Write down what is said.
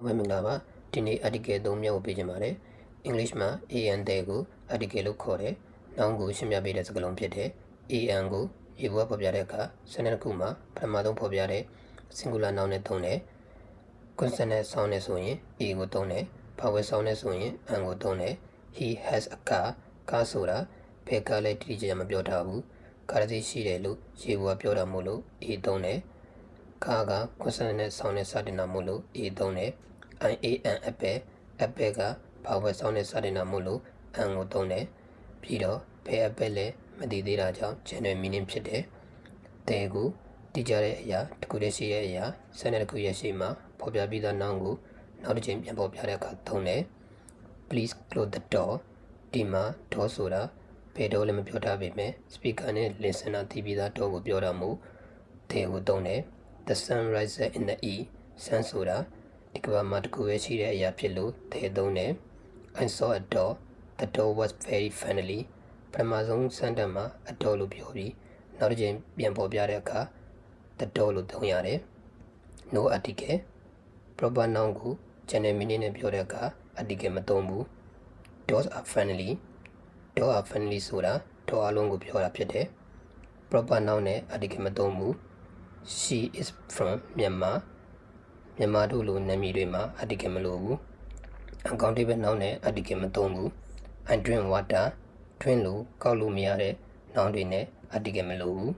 ဝယ်မင်္ဂလာပါဒီနေ့ article 3မျိုးကိုပေးချင်ပါတယ် English မှာ an တဲ့ကို article လို့ခေါ်တယ်နောင်ကိုရှင်းပြပေးတဲ့စကားလုံးဖြစ်တယ် an ကိုရေဘွားဖော်ပြတဲ့အခါစနစ်တစ်ခုမှာပထမဆုံးဖော်ပြတဲ့ singular noun နဲ့သုံးတယ် consonant sound နဲ့ဆိုရင် a ကိုသုံးတယ် vowel sound နဲ့ဆိုရင် an ကိုသုံးတယ် he has a car ကားဆိုတာဘယ်ကားလဲတိတိကျကျမပြောထားဘူးကားတစ်စီးရှိတယ်လို့ရေဘွားပြောတာမို့လို့ a သုံးတယ်ကားက consonant နဲ့ sound နဲ့စတင်တာမို့လို့ a သုံးတယ် an apple က vowel sound နဲ့စတင်တာမို့လို့ an ကိုသုံးတယ်ပြီးတော့ဘယ် apple လဲမသိသေးတာကြောင့် general meaning ဖြစ်တယ်တဲ့ကိုတိကျတဲ့အရာတစ်ခုတည်းရှိတဲ့အရာစနစ်တစ်ခုရဲ့ရှေ့မှာဖော်ပြပြီးသား noun ကိုနောက်တစ်ချိန်ပြန်ဖော်ပြတဲ့အခါသုံးတယ် please close the door ဒီမှာ door ဆိုတာဘယ် door လဲမပြောထားပေမဲ့ speaker နဲ့ listener သိပြီးသား door ကိုပြောတာမို့တဲ့ကိုသုံးတယ် the sun rises in the east sun ဆိုတာဒီကဘာမှာတစ်ခုပဲရှိတဲ့အရာဖြစ်လို့တဲ့သုံးတယ် I saw a door the door was very friendly ပထမဆုံး sentence မှာ a door လို့ပြောပြီးနောက်တစ်ချိန်ပြန်ပေါ်ပြတဲ့အခါ the door လို့သုံးရတယ် no article proper noun ကို general meaning နဲ့ပြောတဲ့အခါ article မသုံးဘူး doors are friendly door are friendly ဆိုတာ door အလုံးကိုပြောတာဖြစ်တယ် proper noun နဲ့ article မသုံးဘူး she is from Myanmar မြန်မာတို့လိုနာမည်တွေမှာ article မလိုဘူး uncountable noun နဲ့ article မသုံးဘူး I drink water drink လို့ကောက်လို့မရတဲ့ noun တွေနဲ့ article မလိုဘူး